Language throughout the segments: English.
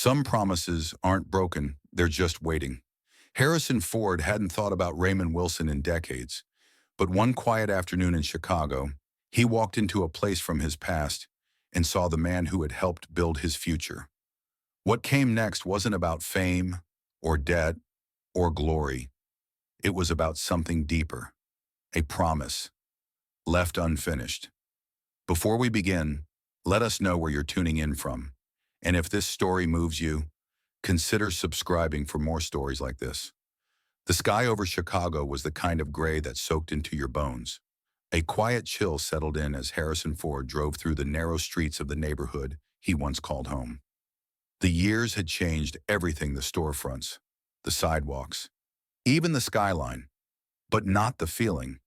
Some promises aren't broken, they're just waiting. Harrison Ford hadn't thought about Raymond Wilson in decades, but one quiet afternoon in Chicago, he walked into a place from his past and saw the man who had helped build his future. What came next wasn't about fame or debt or glory. It was about something deeper, a promise, left unfinished. Before we begin, let us know where you're tuning in from. And if this story moves you, consider subscribing for more stories like this. The sky over Chicago was the kind of gray that soaked into your bones. A quiet chill settled in as Harrison Ford drove through the narrow streets of the neighborhood he once called home. The years had changed everything: the storefronts, the sidewalks, even the skyline, but not the feeling.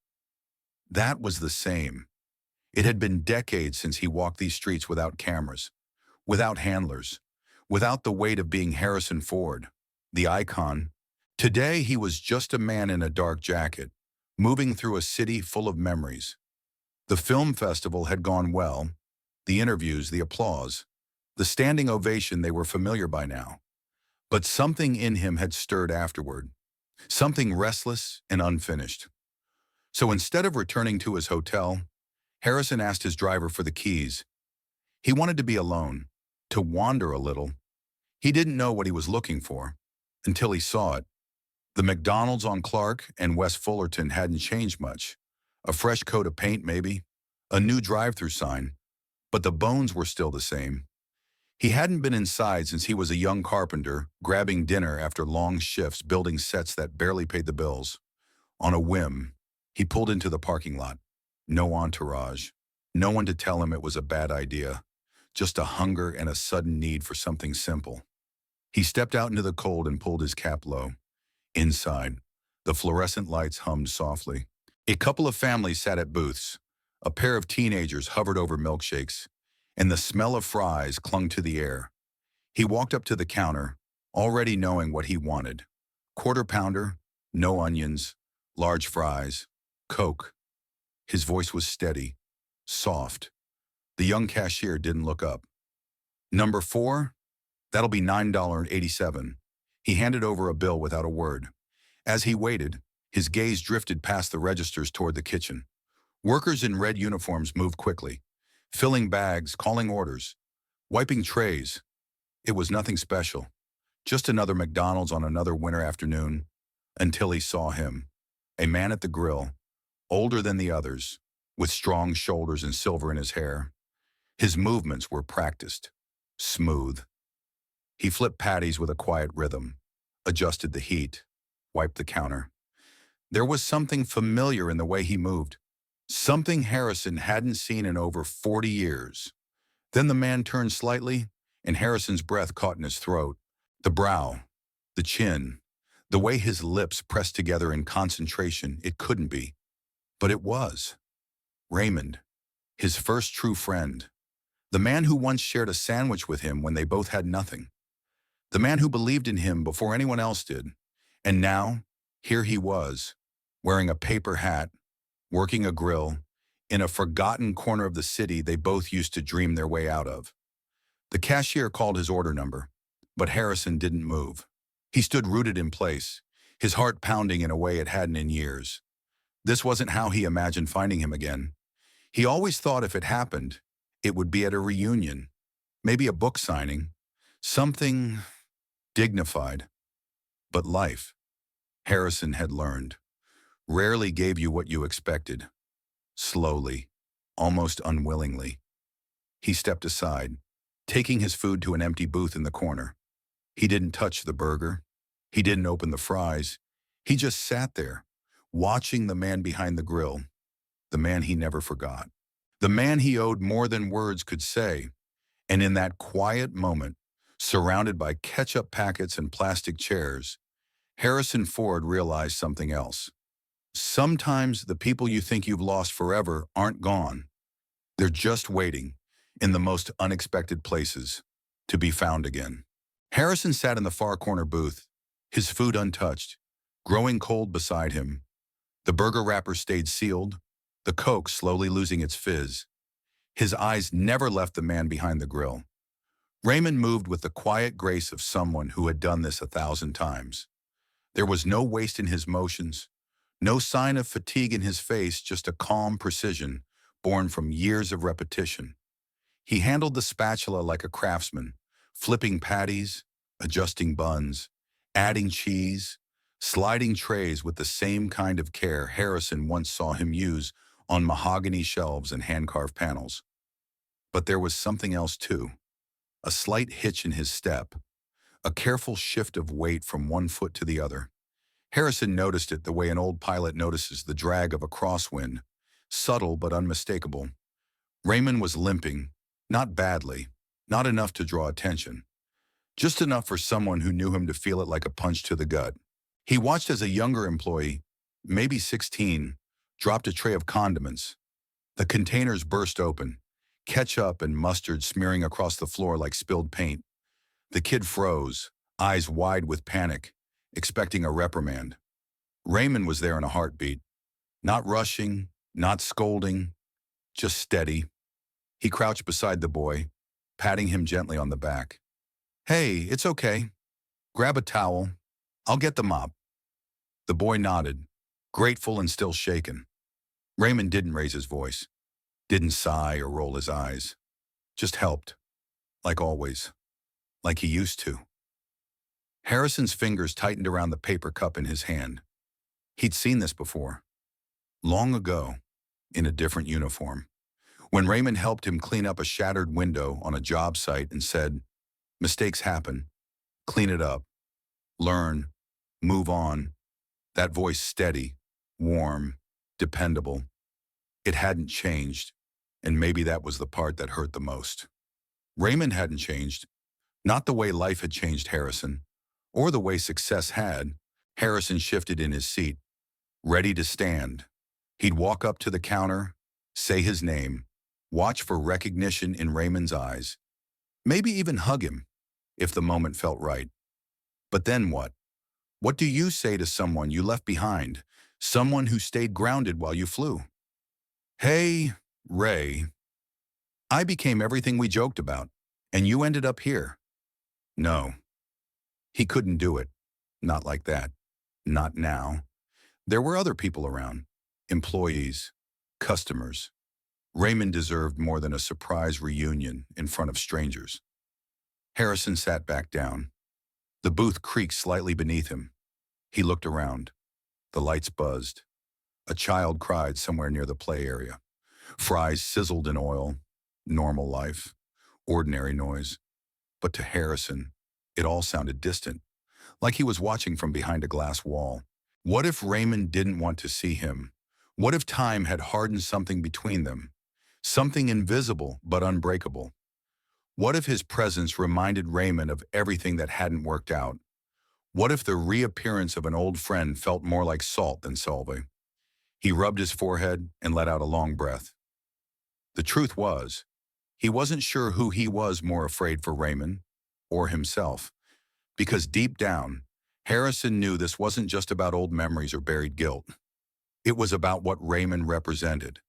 That was the same. It had been decades since he walked these streets without cameras, without handlers, without the weight of being Harrison Ford, the icon. Today he was just a man in a dark jacket, moving through a city full of memories. The film festival had gone well, the interviews, the applause, the standing ovation, they were familiar by now. But something in him had stirred afterward, something restless and unfinished. So instead of returning to his hotel, Harrison asked his driver for the keys. He wanted to be alone, to wander a little. He didn't know what he was looking for until he saw it. The McDonald's on Clark and West Fullerton hadn't changed much. A fresh coat of paint maybe, a new drive-through sign, but the bones were still the same. He hadn't been inside since he was a young carpenter, grabbing dinner after long shifts building sets that barely paid the bills. On a whim, he pulled into the parking lot. No entourage, no one to tell him it was a bad idea, just a hunger and a sudden need for something simple. He stepped out into the cold and pulled his cap low. Inside, the fluorescent lights hummed softly. A couple of families sat at booths. A pair of teenagers hovered over milkshakes, and the smell of fries clung to the air. He walked up to the counter, already knowing what he wanted. Quarter pounder, no onions, large fries, Coke. His voice was steady, soft. The young cashier didn't look up. "Number 4? That'll be $9.87. He handed over a bill without a word. As he waited, his gaze drifted past the registers toward the kitchen. Workers in red uniforms moved quickly, filling bags, calling orders, wiping trays. It was nothing special, just another McDonald's on another winter afternoon, until he saw him, a man at the grill, older than the others, with strong shoulders and silver in his hair. His movements were practiced, smooth. He flipped patties with a quiet rhythm, adjusted the heat, wiped the counter. There was something familiar in the way he moved, something Harrison hadn't seen in over 40 years. Then the man turned slightly, and Harrison's breath caught in his throat. The brow, the chin, the way his lips pressed together in concentration, it couldn't be. But it was. Raymond, his first true friend. The man who once shared a sandwich with him when they both had nothing. The man who believed in him before anyone else did. And now, here he was, wearing a paper hat, working a grill, in a forgotten corner of the city they both used to dream their way out of. The cashier called his order number, but Harrison didn't move. He stood rooted in place, his heart pounding in a way it hadn't in years. This wasn't how he imagined finding him again. He always thought if it happened, it would be at a reunion, maybe a book signing, something dignified. But life, Harrison had learned, rarely gave you what you expected. Slowly, almost unwillingly. He stepped aside, taking his food to an empty booth in the corner. He didn't touch the burger. He didn't open the fries. He just sat there, watching the man behind the grill, the man he never forgot, the man he owed more than words could say. And in that quiet moment, surrounded by ketchup packets and plastic chairs, Harrison Ford realized something else. Sometimes the people you think you've lost forever aren't gone. They're just waiting, in the most unexpected places, to be found again. Harrison sat in the far corner booth, his food untouched, growing cold beside him. The burger wrapper stayed sealed, the Coke slowly losing its fizz. His eyes never left the man behind the grill. Raymond moved with the quiet grace of someone who had done this 1,000 times. There was no waste in his motions, no sign of fatigue in his face, just a calm precision born from years of repetition. He handled the spatula like a craftsman, flipping patties, adjusting buns, adding cheese, sliding trays with the same kind of care Harrison once saw him use on mahogany shelves and hand-carved panels. But there was something else too, a slight hitch in his step, a careful shift of weight from one foot to the other. Harrison noticed it the way an old pilot notices the drag of a crosswind, subtle but unmistakable. Raymond was limping, not badly, not enough to draw attention, just enough for someone who knew him to feel it like a punch to the gut. He watched as a younger employee, maybe 16, dropped a tray of condiments. The containers burst open, ketchup and mustard smearing across the floor like spilled paint. The kid froze, eyes wide with panic, expecting a reprimand. Raymond was there in a heartbeat, not rushing, not scolding, just steady. He crouched beside the boy, patting him gently on the back. "Hey, it's okay. Grab a towel. I'll get the mop." The boy nodded, grateful and still shaken. Raymond didn't raise his voice, didn't sigh or roll his eyes. Just helped, like always, like he used to. Harrison's fingers tightened around the paper cup in his hand. He'd seen this before, long ago, in a different uniform, when Raymond helped him clean up a shattered window on a job site and said, "Mistakes happen. Clean it up. Learn. Move on." That voice steady, warm, dependable. It hadn't changed, and maybe that was the part that hurt the most. Raymond hadn't changed, not the way life had changed Harrison, or the way success had. Harrison shifted in his seat, ready to stand. He'd walk up to the counter, say his name, watch for recognition in Raymond's eyes, maybe even hug him, if the moment felt right. But then what? What do you say to someone you left behind, someone who stayed grounded while you flew? "Hey, Ray, I became everything we joked about, and you ended up here." No, he couldn't do it. Not like that. Not now. There were other people around, employees, customers. Raymond deserved more than a surprise reunion in front of strangers. Harrison sat back down. The booth creaked slightly beneath him. He looked around. The lights buzzed. A child cried somewhere near the play area. Fries sizzled in oil. Normal life. Ordinary noise. But to Harrison, it all sounded distant, like he was watching from behind a glass wall. What if Raymond didn't want to see him? What if time had hardened something between them? Something invisible but unbreakable. What if his presence reminded Raymond of everything that hadn't worked out? What if the reappearance of an old friend felt more like salt than salve? He rubbed his forehead and let out a long breath. The truth was, he wasn't sure who he was more afraid for, Raymond or himself. Because deep down, Harrison knew this wasn't just about old memories or buried guilt. It was about what Raymond represented.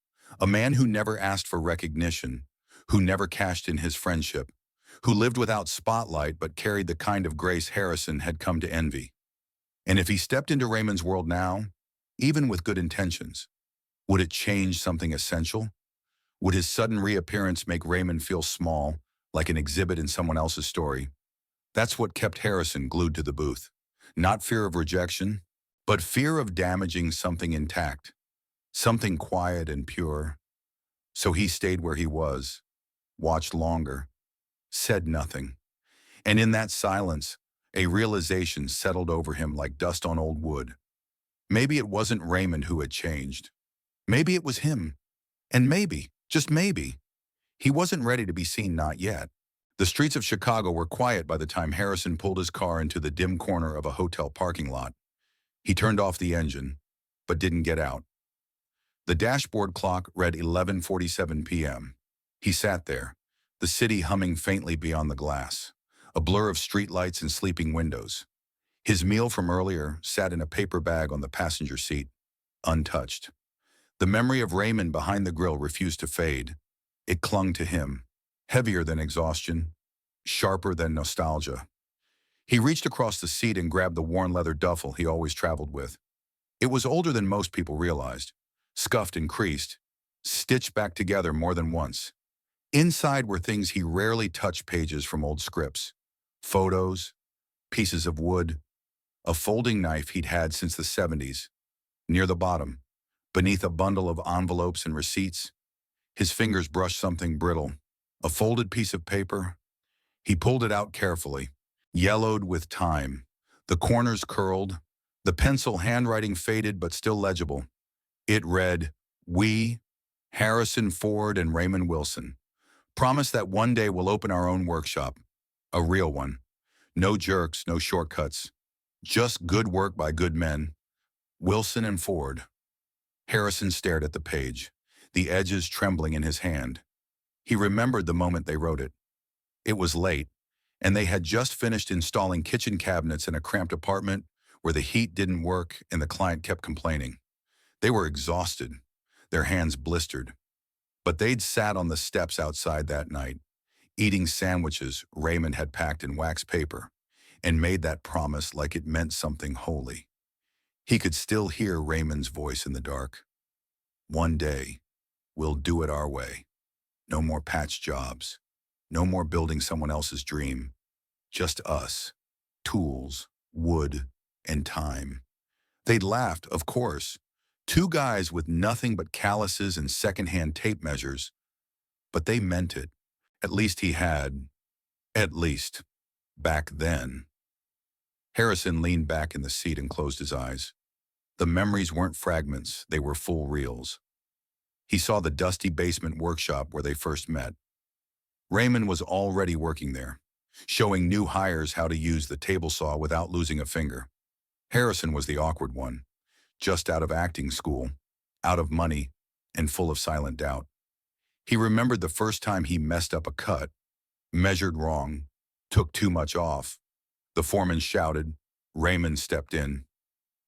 A man who never asked for recognition, who never cashed in his friendship, who lived without spotlight but carried the kind of grace Harrison had come to envy. And if he stepped into Raymond's world now, even with good intentions, would it change something essential? Would his sudden reappearance make Raymond feel small, like an exhibit in someone else's story? That's what kept Harrison glued to the booth. Not fear of rejection, but fear of damaging something intact, something quiet and pure. So he stayed where he was, watched longer, said nothing. And in that silence, a realization settled over him like dust on old wood. Maybe it wasn't Raymond who had changed. Maybe it was him. And maybe, just maybe, he wasn't ready to be seen, not yet. The streets of Chicago were quiet by the time Harrison pulled his car into the dim corner of a hotel parking lot. He turned off the engine, but didn't get out. The dashboard clock read 11:47 p.m. He sat there, the city humming faintly beyond the glass, a blur of streetlights and sleeping windows. His meal from earlier sat in a paper bag on the passenger seat, untouched. The memory of Raymond behind the grill refused to fade. It clung to him, heavier than exhaustion, sharper than nostalgia. He reached across the seat and grabbed the worn leather duffel he always traveled with. It was older than most people realized, scuffed and creased, stitched back together more than once. Inside were things he rarely touched: pages from old scripts, photos, pieces of wood, a folding knife he'd had since the 70s. Near the bottom, beneath a bundle of envelopes and receipts, his fingers brushed something brittle, a folded piece of paper. He pulled it out carefully, yellowed with time, the corners curled, the pencil handwriting faded but still legible. It read, "We, Harrison Ford and Raymond Wilson, promise that one day we'll open our own workshop. A real one. No jerks, no shortcuts. Just good work by good men. Wilson and Ford." Harrison stared at the page, the edges trembling in his hand. He remembered the moment they wrote it. It was late, and they had just finished installing kitchen cabinets in a cramped apartment where the heat didn't work and the client kept complaining. They were exhausted, their hands blistered. But they'd sat on the steps outside that night, eating sandwiches Raymond had packed in wax paper, and made that promise like it meant something holy. He could still hear Raymond's voice in the dark. "One day, we'll do it our way. No more patch jobs. No more building someone else's dream. Just us, tools, wood, and time." They'd laughed, of course. Two guys with nothing but calluses and secondhand tape measures. But they meant it. At least he had. At least. Back then. Harrison leaned back in the seat and closed his eyes. The memories weren't fragments, they were full reels. He saw the dusty basement workshop where they first met. Raymond was already working there, showing new hires how to use the table saw without losing a finger. Harrison was the awkward one, just out of acting school, out of money, and full of silent doubt. He remembered the first time he messed up a cut, measured wrong, took too much off. The foreman shouted. Raymond stepped in.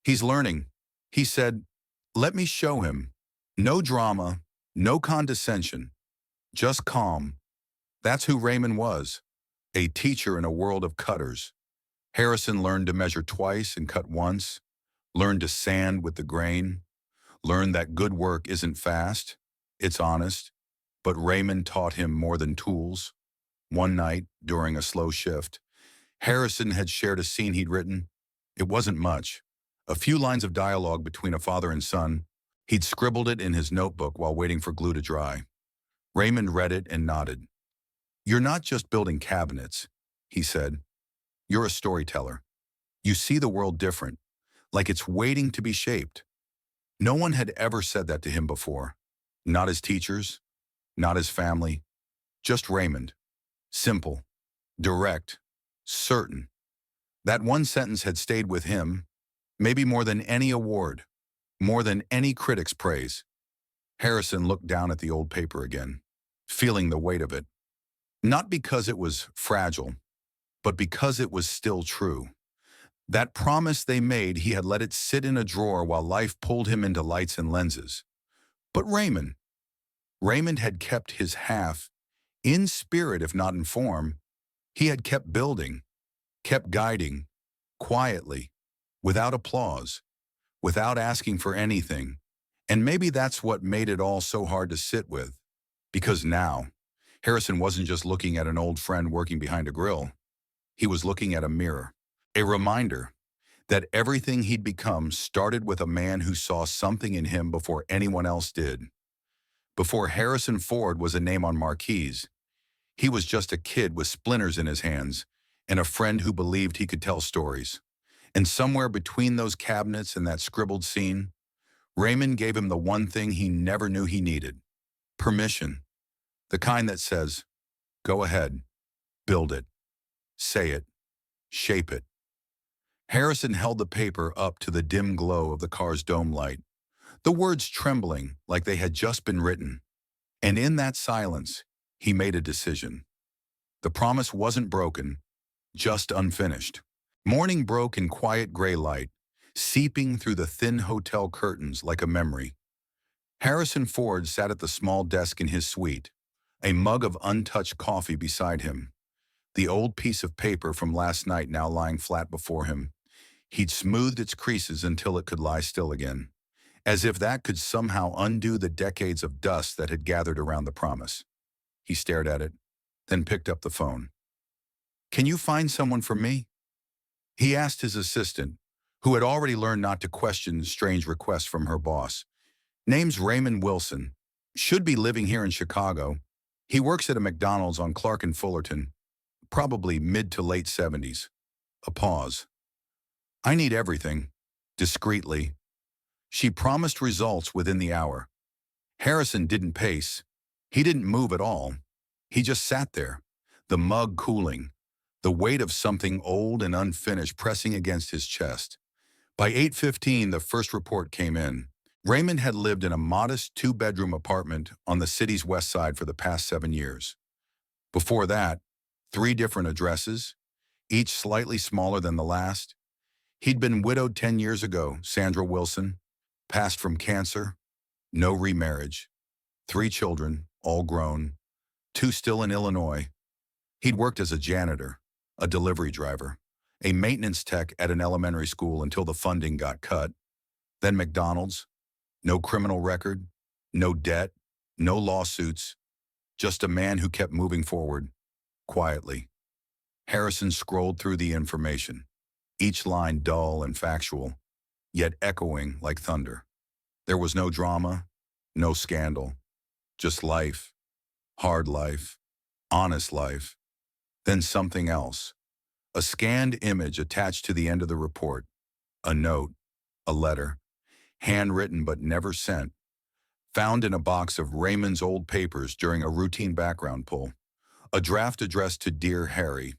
"He's learning," he said. "Let me show him. No drama, no condescension, just calm." That's who Raymond was, a teacher in a world of cutters. Harrison learned to measure twice and cut once, learned to sand with the grain, learned that good work isn't fast, it's honest. But Raymond taught him more than tools. One night, during a slow shift, Harrison had shared a scene he'd written. It wasn't much, a few lines of dialogue between a father and son. He'd scribbled it in his notebook while waiting for glue to dry. Raymond read it and nodded. "You're not just building cabinets," he said. "You're a storyteller. You see the world different, like it's waiting to be shaped." No one had ever said that to him before. Not his teachers, not his family, just Raymond. Simple, direct, certain. That one sentence had stayed with him, maybe more than any award, more than any critic's praise. Harrison looked down at the old paper again, feeling the weight of it. Not because it was fragile, but because it was still true. That promise they made, he had let it sit in a drawer while life pulled him into lights and lenses. But Raymond had kept his half, in spirit if not in form. He had kept building, kept guiding, quietly, without applause, without asking for anything. And maybe that's what made it all so hard to sit with. Because now, Harrison wasn't just looking at an old friend working behind a grill. He was looking at a mirror, a reminder that everything he'd become started with a man who saw something in him before anyone else did. Before Harrison Ford was a name on marquees, he was just a kid with splinters in his hands and a friend who believed he could tell stories. And somewhere between those cabinets and that scribbled scene, Raymond gave him the one thing he never knew he needed: permission. The kind that says, "Go ahead, build it, say it, shape it." Harrison held the paper up to the dim glow of the car's dome light, the words trembling like they had just been written. And in that silence, he made a decision. The promise wasn't broken, just unfinished. Morning broke in quiet gray light, seeping through the thin hotel curtains like a memory. Harrison Ford sat at the small desk in his suite, a mug of untouched coffee beside him. The old piece of paper from last night now lying flat before him. He'd smoothed its creases until it could lie still again, as if that could somehow undo the decades of dust that had gathered around the promise. He stared at it, then picked up the phone. "Can you find someone for me?" He asked his assistant, who had already learned not to question strange requests from her boss. "Name's Raymond Wilson. Should be living here in Chicago. He works at a McDonald's on Clark and Fullerton. Probably mid to late 70s. A pause. "I need everything." Discreetly. She promised results within the hour. Harrison didn't pace. He didn't move at all. He just sat there, the mug cooling, the weight of something old and unfinished pressing against his chest. By 8:15, the first report came in. Raymond had lived in a modest two-bedroom apartment on the city's west side for the past 7 years. Before that, 3 different addresses, each slightly smaller than the last. He'd been widowed 10 years ago, Sandra Wilson, passed from cancer, no remarriage, 3 children, all grown, 2 still in Illinois. He'd worked as a janitor, a delivery driver, a maintenance tech at an elementary school until the funding got cut. Then McDonald's, no criminal record, no debt, no lawsuits, just a man who kept moving forward, quietly. Harrison scrolled through the information, each line dull and factual, yet echoing like thunder. There was no drama, no scandal, just life, hard life, honest life. Then something else. A scanned image attached to the end of the report. A note, a letter, handwritten but never sent, found in a box of Raymond's old papers during a routine background pull. A draft addressed to Dear Harry.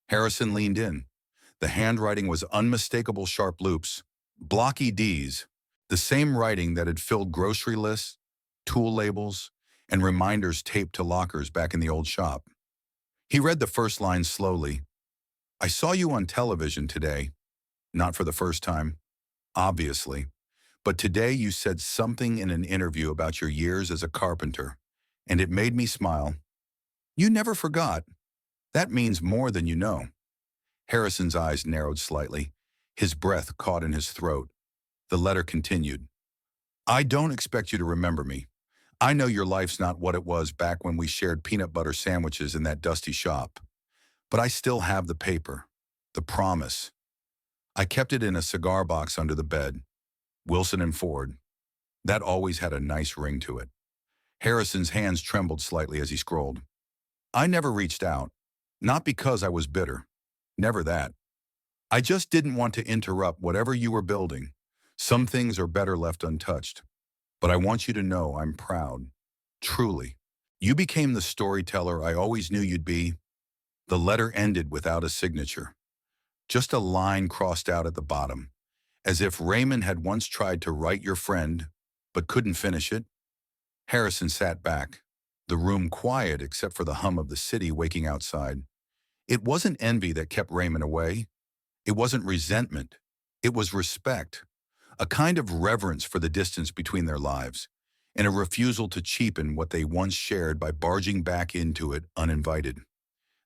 Harrison leaned in. The handwriting was unmistakable sharp loops, blocky Ds, the same writing that had filled grocery lists, tool labels, and reminders taped to lockers back in the old shop. He read the first line slowly. "I saw you on television today. Not for the first time, obviously. But today you said something in an interview about your years as a carpenter, and it made me smile. You never forgot. That means more than you know." Harrison's eyes narrowed slightly. His breath caught in his throat. The letter continued. "I don't expect you to remember me. I know your life's not what it was back when we shared peanut butter sandwiches in that dusty shop. But I still have the paper, the promise. I kept it in a cigar box under the bed. Wilson and Ford. That always had a nice ring to it." Harrison's hands trembled slightly as he scrolled. "I never reached out. Not because I was bitter. Never that. I just didn't want to interrupt whatever you were building. Some things are better left untouched. But I want you to know I'm proud. Truly. You became the storyteller I always knew you'd be." The letter ended without a signature. Just a line crossed out at the bottom, as if Raymond had once tried to write your friend, but couldn't finish it. Harrison sat back, the room quiet except for the hum of the city waking outside. It wasn't envy that kept Raymond away. It wasn't resentment. It was respect, a kind of reverence for the distance between their lives, and a refusal to cheapen what they once shared by barging back into it uninvited.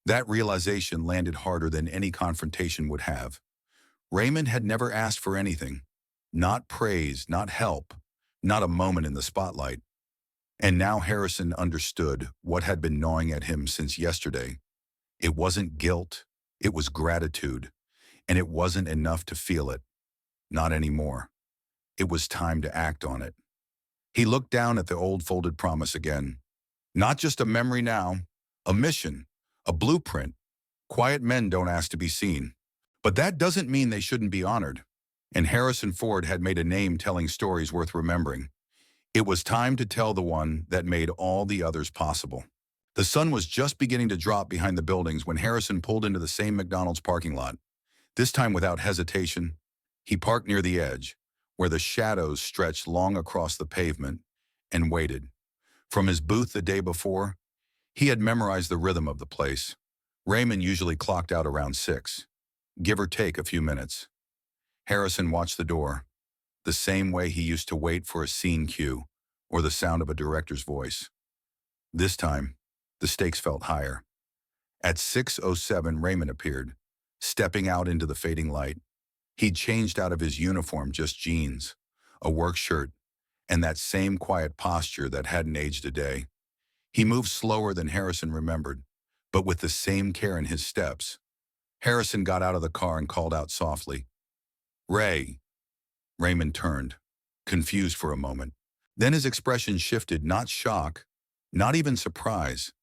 That realization landed harder than any confrontation would have. Raymond had never asked for anything. Not praise, not help, not a moment in the spotlight. And now Harrison understood what had been gnawing at him since yesterday. It wasn't guilt, it was gratitude, and it wasn't enough to feel it. Not anymore. It was time to act on it. He looked down at the old folded promise again. Not just a memory now, a mission, a blueprint. Quiet men don't ask to be seen. But that doesn't mean they shouldn't be honored. And Harrison Ford had made a name telling stories worth remembering. It was time to tell the one that made all the others possible. The sun was just beginning to drop behind the buildings when Harrison pulled into the same McDonald's parking lot. This time without hesitation, he parked near the edge, where the shadows stretched long across the pavement, and waited. From his booth the day before, he had memorized the rhythm of the place. Raymond usually clocked out around 6, give or take a few minutes. Harrison watched the door, the same way he used to wait for a scene cue or the sound of a director's voice. This time, the stakes felt higher. At 6:07, Raymond appeared, stepping out into the fading light. He'd changed out of his uniform, just jeans, a work shirt, and that same quiet posture that hadn't aged a day. He moved slower than Harrison remembered, but with the same care in his steps. Harrison got out of the car and called out softly, "Ray." Raymond turned, confused for a moment. Then his expression shifted, not shock, not even surprise,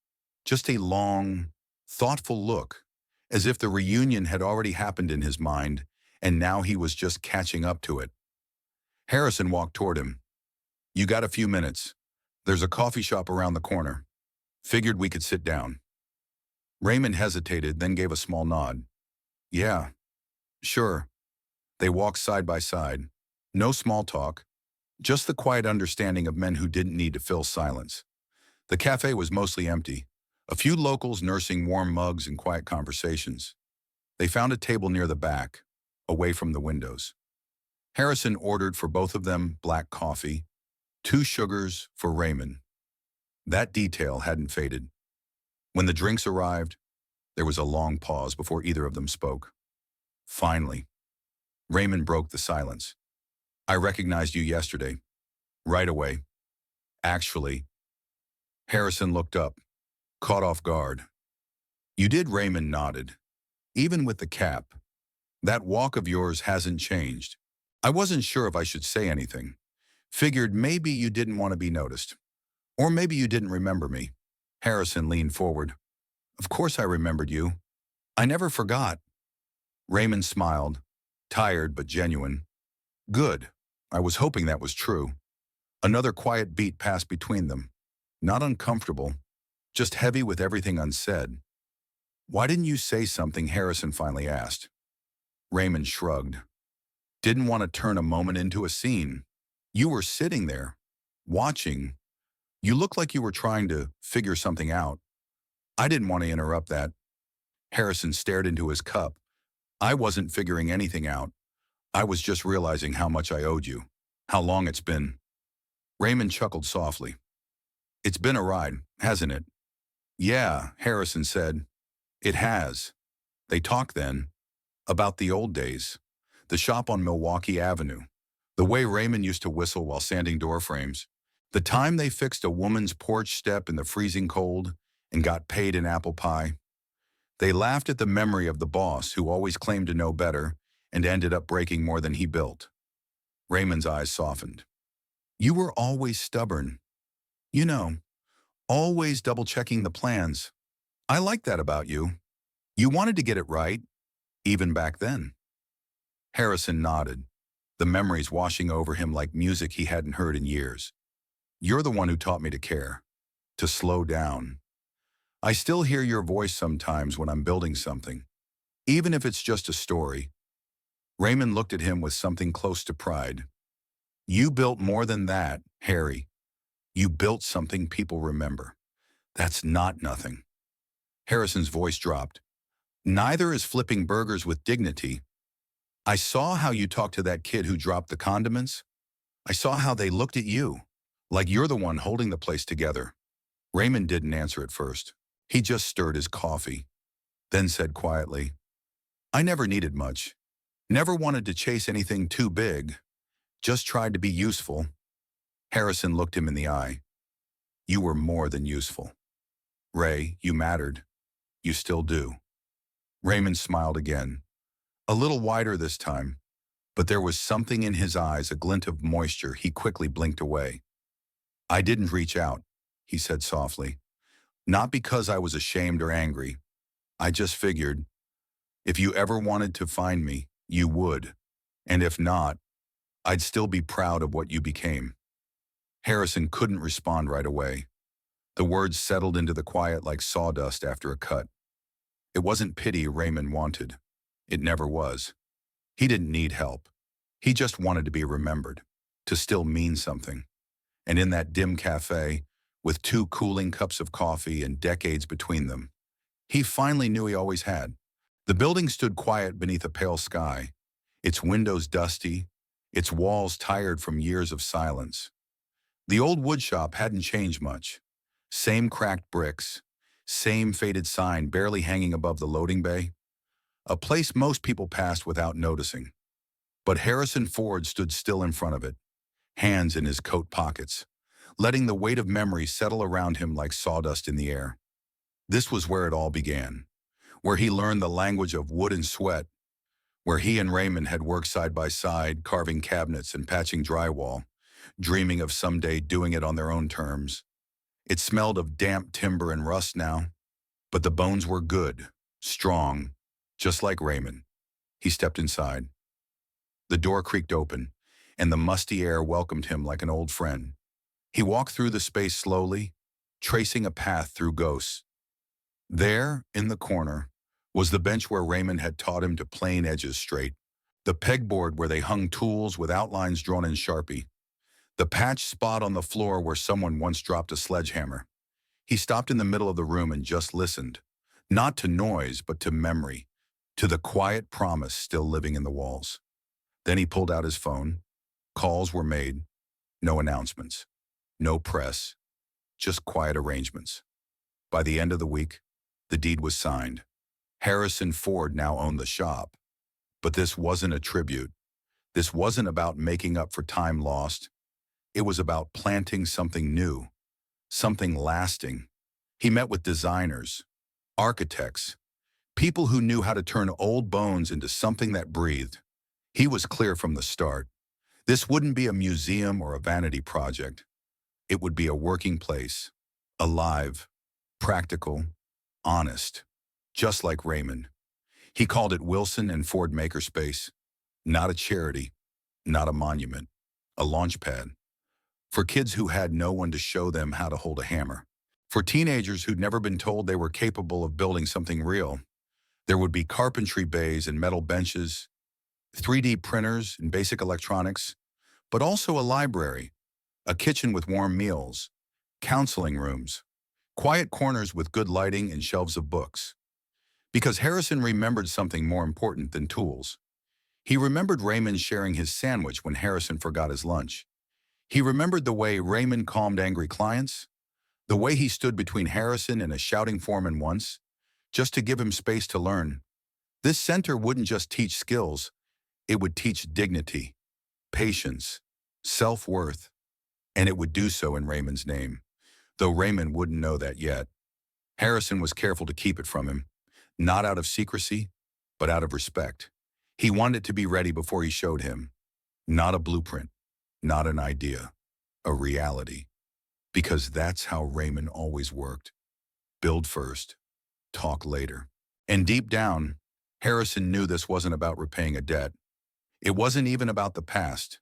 just a long, thoughtful look, as if the reunion had already happened in his mind, and now he was just catching up to it. Harrison walked toward him. "You got a few minutes. There's a coffee shop around the corner. Figured we could sit down." Raymond hesitated, then gave a small nod. "Yeah, sure." They walked side by side. No small talk, just the quiet understanding of men who didn't need to fill silence. The cafe was mostly empty, a few locals nursing warm mugs and quiet conversations. They found a table near the back, away from the windows. Harrison ordered for both of them black coffee, 2 sugars for Raymond. That detail hadn't faded. When the drinks arrived, there was a long pause before either of them spoke. Finally, Raymond broke the silence. "I recognized you yesterday. Right away. Actually." Harrison looked up, caught off guard. "You did?" Raymond nodded. "Even with the cap. That walk of yours hasn't changed. I wasn't sure if I should say anything. Figured maybe you didn't want to be noticed. Or maybe you didn't remember me." Harrison leaned forward. "Of course I remembered you. I never forgot." Raymond smiled, tired but genuine. "Good. I was hoping that was true." Another quiet beat passed between them. Not uncomfortable, just heavy with everything unsaid. "Why didn't you say something?" Harrison finally asked. Raymond shrugged. "Didn't want to turn a moment into a scene. You were sitting there, watching. You looked like you were trying to figure something out. I didn't want to interrupt that." Harrison stared into his cup. "I wasn't figuring anything out. I was just realizing how much I owed you, how long it's been." Raymond chuckled softly. "It's been a ride, hasn't it?" "Yeah," Harrison said. "It has." They talked then, about the old days, the shop on Milwaukee Avenue, the way Raymond used to whistle while sanding door frames, the time they fixed a woman's porch step in the freezing cold and got paid in apple pie. They laughed at the memory of the boss who always claimed to know better and ended up breaking more than he built. Raymond's eyes softened. "You were always stubborn. You know, always double-checking the plans. I like that about you. You wanted to get it right, even back then." Harrison nodded, the memories washing over him like music he hadn't heard in years. "You're the one who taught me to care, to slow down. I still hear your voice sometimes when I'm building something, even if it's just a story." Raymond looked at him with something close to pride. "You built more than that, Harry. You built something people remember. That's not nothing." Harrison's voice dropped. "Neither is flipping burgers with dignity. I saw how you talked to that kid who dropped the condiments. I saw how they looked at you, like you're the one holding the place together." Raymond didn't answer at first. He just stirred his coffee, then said quietly, "I never needed much. Never wanted to chase anything too big. Just tried to be useful." Harrison looked him in the eye. "You were more than useful. Ray, you mattered. You still do." Raymond smiled again, a little wider this time, but there was something in his eyes, a glint of moisture. He quickly blinked away. "I didn't reach out," he said softly. "Not because I was ashamed or angry. I just figured, if you ever wanted to find me, you would. And if not, I'd still be proud of what you became." Harrison couldn't respond right away. The words settled into the quiet like sawdust after a cut. It wasn't pity Raymond wanted. It never was. He didn't need help. He just wanted to be remembered, to still mean something. And in that dim cafe, with 2 cooling cups of coffee and decades between them, he finally knew he always had. The building stood quiet beneath a pale sky, its windows dusty, its walls tired from years of silence. The old wood shop hadn't changed much. Same cracked bricks, Same faded sign barely hanging above the loading bay. A place most people passed without noticing. But Harrison Ford stood still in front of it, hands in his coat pockets, letting the weight of memory settle around him like sawdust in the air. This was where it all began, where he learned the language of wood and sweat, where he and Raymond had worked side by side, carving cabinets and patching drywall, dreaming of someday doing it on their own terms. It smelled of damp timber and rust now, but the bones were good, strong, just like Raymond. He stepped inside. The door creaked open, and the musty air welcomed him like an old friend. He walked through the space slowly, tracing a path through ghosts. There, in the corner, was the bench where Raymond had taught him to plane edges straight, the pegboard where they hung tools with outlines drawn in Sharpie, the patched spot on the floor where someone once dropped a sledgehammer. He stopped in the middle of the room and just listened, not to noise, but to memory, to the quiet promise still living in the walls. Then he pulled out his phone. Calls were made, no announcements, no press, just quiet arrangements. By the end of the week, the deed was signed. Harrison Ford now owned the shop. But this wasn't a tribute. This wasn't about making up for time lost. It was about planting something new, something lasting. He met with designers, architects, people who knew how to turn old bones into something that breathed. He was clear from the start. This wouldn't be a museum or a vanity project. It would be a working place, alive, practical, honest, just like Raymond. He called it Wilson and Ford Makerspace, not a charity, not a monument, a launchpad. For kids who had no one to show them how to hold a hammer. For teenagers who'd never been told they were capable of building something real. There would be carpentry bays and metal benches, 3D printers and basic electronics, but also a library, a kitchen with warm meals, counseling rooms, quiet corners with good lighting and shelves of books. Because Harrison remembered something more important than tools. He remembered Raymond sharing his sandwich when Harrison forgot his lunch. He remembered the way Raymond calmed angry clients, the way he stood between Harrison and a shouting foreman once, just to give him space to learn. This center wouldn't just teach skills, it would teach dignity, patience, self-worth, and it would do so in Raymond's name, though Raymond wouldn't know that yet. Harrison was careful to keep it from him, not out of secrecy, but out of respect. He wanted it to be ready before he showed him, not a blueprint, not an idea, a reality. Because that's how Raymond always worked. Build first, talk later. And deep down, Harrison knew this wasn't about repaying a debt. It wasn't even about the past.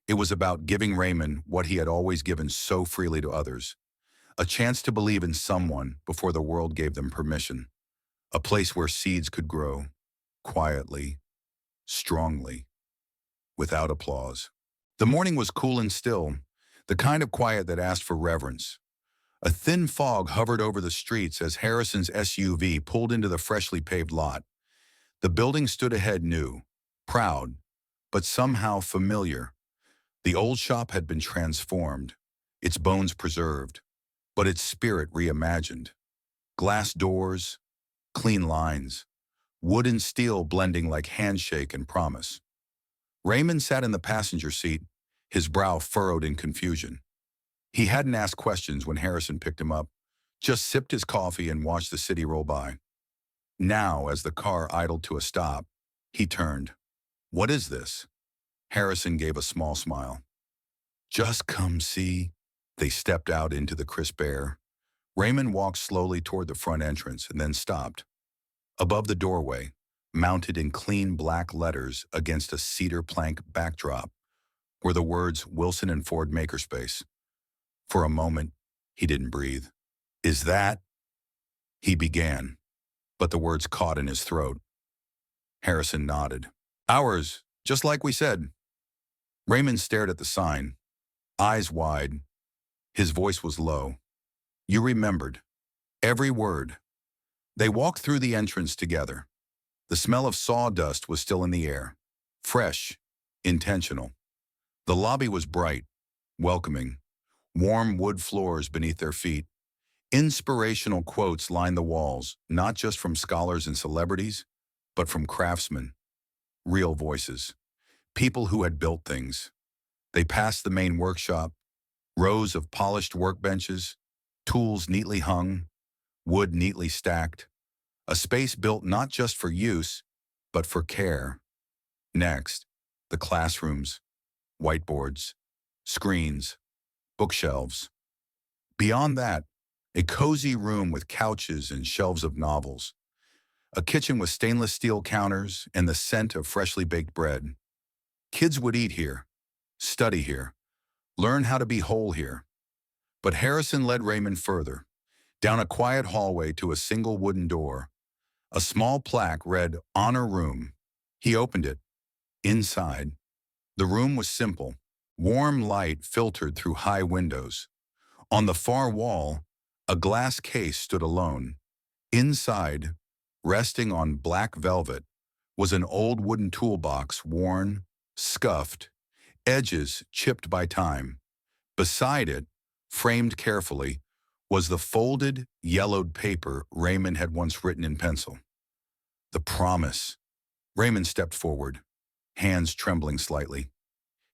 It was about giving Raymond what he had always given so freely to others. A chance to believe in someone before the world gave them permission. A place where seeds could grow, quietly, strongly, without applause. The morning was cool and still, the kind of quiet that asked for reverence. A thin fog hovered over the streets as Harrison's SUV pulled into the freshly paved lot. The building stood ahead new, proud, but somehow familiar. The old shop had been transformed, its bones preserved, but its spirit reimagined. Glass doors, clean lines, wood and steel blending like handshake and promise. Raymond sat in the passenger seat, his brow furrowed in confusion. He hadn't asked questions when Harrison picked him up, just sipped his coffee and watched the city roll by. Now, as the car idled to a stop, he turned. "What is this?" Harrison gave a small smile. "Just come see." They stepped out into the crisp air. Raymond walked slowly toward the front entrance and then stopped. Above the doorway, mounted in clean black letters against a cedar plank backdrop, were the words Wilson and Ford Makerspace. For a moment, he didn't breathe. "Is that?" he began, but the words caught in his throat. Harrison nodded. "Ours, just like we said." Raymond stared at the sign, eyes wide. His voice was low. "You remembered. Every word." They walked through the entrance together. The smell of sawdust was still in the air, fresh, intentional. The lobby was bright, welcoming, warm wood floors beneath their feet. Inspirational quotes line the walls, not just from scholars and celebrities, but from craftsmen, real voices, people who had built things. They passed the main workshop, rows of polished workbenches, tools neatly hung, wood neatly stacked, a space built not just for use, but for care. Next, the classrooms, whiteboards, screens, bookshelves. Beyond that, a cozy room with couches and shelves of novels, a kitchen with stainless steel counters and the scent of freshly baked bread. Kids would eat here, study here, learn how to be whole here. But Harrison led Raymond further, down a quiet hallway to a single wooden door. A small plaque read, "Honor Room." He opened it. Inside, the room was simple. Warm light filtered through high windows. On the far wall, a glass case stood alone. Inside, resting on black velvet, was an old wooden toolbox, worn, scuffed, edges chipped by time. Beside it, framed carefully, was the folded, yellowed paper Raymond had once written in pencil. The promise. Raymond stepped forward, hands trembling slightly.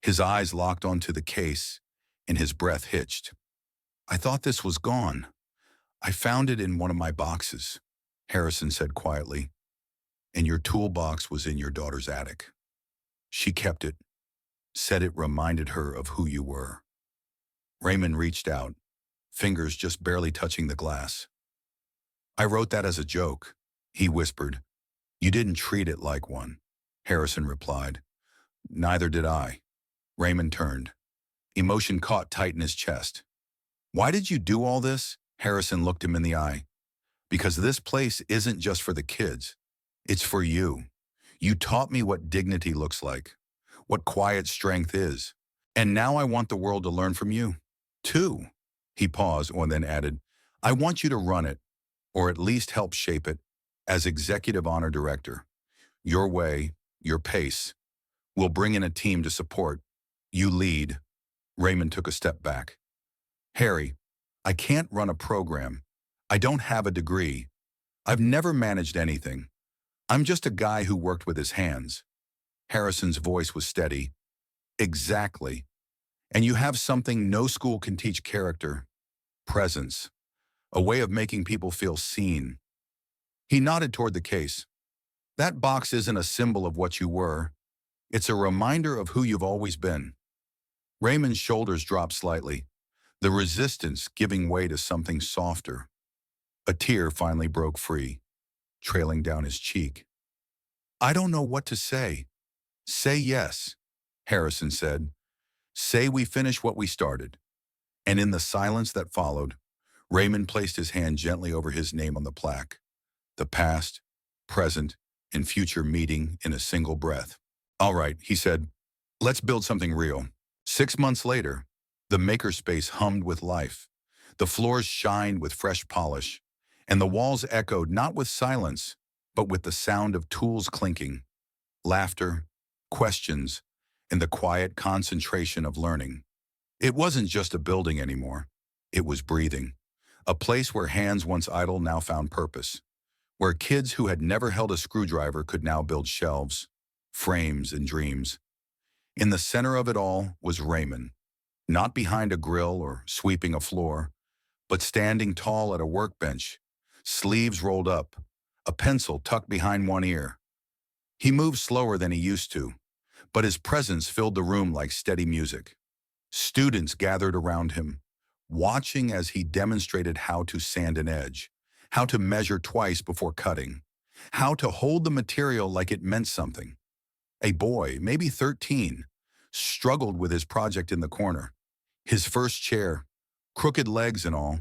His eyes locked onto the case, and his breath hitched. "I thought this was gone. I found it in one of my boxes," Harrison said quietly. "And your toolbox was in your daughter's attic. She kept it, said it reminded her of who you were." Raymond reached out, fingers just barely touching the glass. "I wrote that as a joke," he whispered. "You didn't treat it like one," Harrison replied. "Neither did I." Raymond turned. Emotion caught tight in his chest. "Why did you do all this?" Harrison looked him in the eye. "Because this place isn't just for the kids. It's for you. You taught me what dignity looks like, what quiet strength is. And now I want the world to learn from you, too." He paused and then added, "I want you to run it, or at least help shape it, as executive honor director. Your way, your pace. We'll bring in a team to support. You lead." Raymond took a step back. "Harry, I can't run a program. I don't have a degree. I've never managed anything. I'm just a guy who worked with his hands." Harrison's voice was steady. "Exactly. And you have something no school can teach: character, presence, a way of making people feel seen." He nodded toward the case. "That box isn't a symbol of what you were. It's a reminder of who you've always been." Raymond's shoulders dropped slightly, the resistance giving way to something softer. A tear finally broke free, trailing down his cheek. "I don't know what to say." "Say yes," Harrison said. "Say we finish what we started." And in the silence that followed, Raymond placed his hand gently over his name on the plaque. The past, present, and future meeting in a single breath. "All right," he said, "let's build something real." 6 months later, the Makerspace hummed with life. The floors shined with fresh polish, and the walls echoed not with silence, but with the sound of tools clinking, laughter, questions, and the quiet concentration of learning. It wasn't just a building anymore. It was breathing. A place where hands once idle now found purpose, where kids who had never held a screwdriver could now build shelves, frames, and dreams. In the center of it all was Raymond, not behind a grill or sweeping a floor, but standing tall at a workbench, sleeves rolled up, a pencil tucked behind one ear. He moved slower than he used to, but his presence filled the room like steady music. Students gathered around him, watching as he demonstrated how to sand an edge, how to measure twice before cutting, how to hold the material like it meant something. A boy, maybe 13, struggled with his project in the corner, his first chair, crooked legs and all.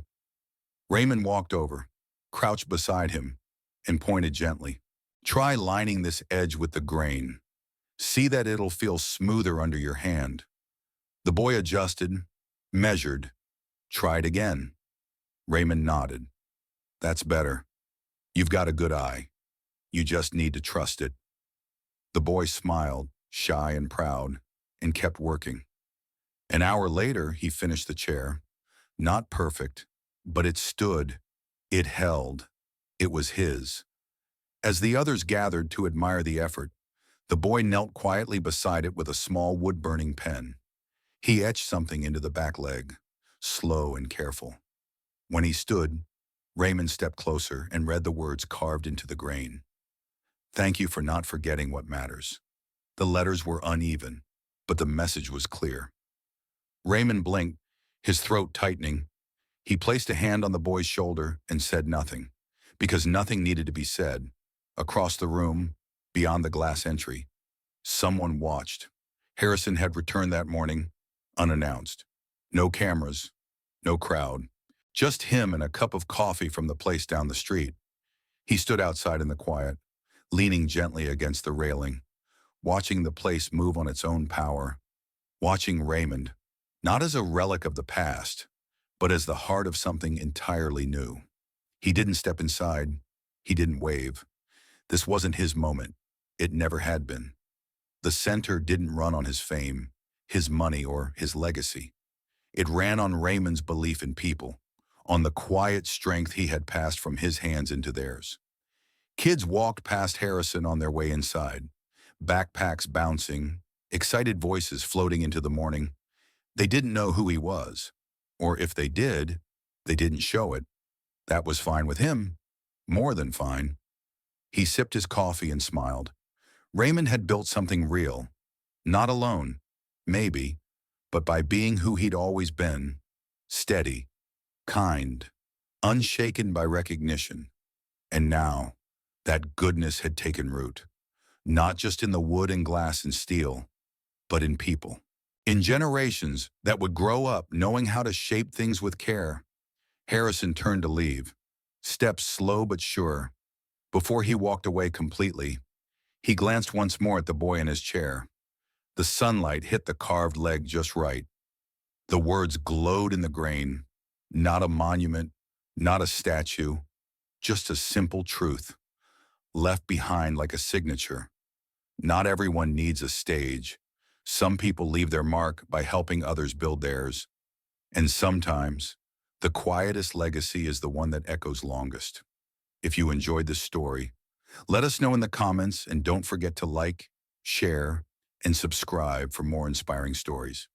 Raymond walked over, crouched beside him, and pointed gently. "Try lining this edge with the grain. See that it'll feel smoother under your hand." The boy adjusted, measured, tried again. Raymond nodded. "That's better. You've got a good eye. You just need to trust it." The boy smiled, shy and proud, and kept working. An hour later, he finished the chair. Not perfect, But it stood, it held, it was his. As the others gathered to admire the effort, the boy knelt quietly beside it with a small wood-burning pen. He etched something into the back leg, slow and careful. When he stood, Raymond stepped closer and read the words carved into the grain. "Thank you for not forgetting what matters." The letters were uneven, but the message was clear. Raymond blinked, his throat tightening. He placed a hand on the boy's shoulder and said nothing, because nothing needed to be said. Across the room, beyond the glass entry, someone watched. Harrison had returned that morning, unannounced. No cameras, no crowd, just him and a cup of coffee from the place down the street. He stood outside in the quiet, leaning gently against the railing, watching the place move on its own power, watching Raymond, not as a relic of the past, but as the heart of something entirely new. He didn't step inside. He didn't wave. This wasn't his moment. It never had been. The center didn't run on his fame, his money, or his legacy. It ran on Raymond's belief in people, on the quiet strength he had passed from his hands into theirs. Kids walked past Harrison on their way inside, backpacks bouncing, excited voices floating into the morning. They didn't know who he was, or if they did, they didn't show it. That was fine with him, more than fine. He sipped his coffee and smiled. Raymond had built something real, not alone, maybe, but by being who he'd always been, steady, kind, unshaken by recognition. And now, that goodness had taken root, not just in the wood and glass and steel, but in people. In generations that would grow up knowing how to shape things with care. Harrison turned to leave, steps slow but sure. Before he walked away completely, he glanced once more at the boy in his chair. The sunlight hit the carved leg just right. The words glowed in the grain, not a monument, not a statue, just a simple truth, left behind like a signature. Not everyone needs a stage. Some people leave their mark by helping others build theirs. And sometimes, the quietest legacy is the one that echoes longest. If you enjoyed this story, let us know in the comments, and don't forget to like, share, and subscribe for more inspiring stories.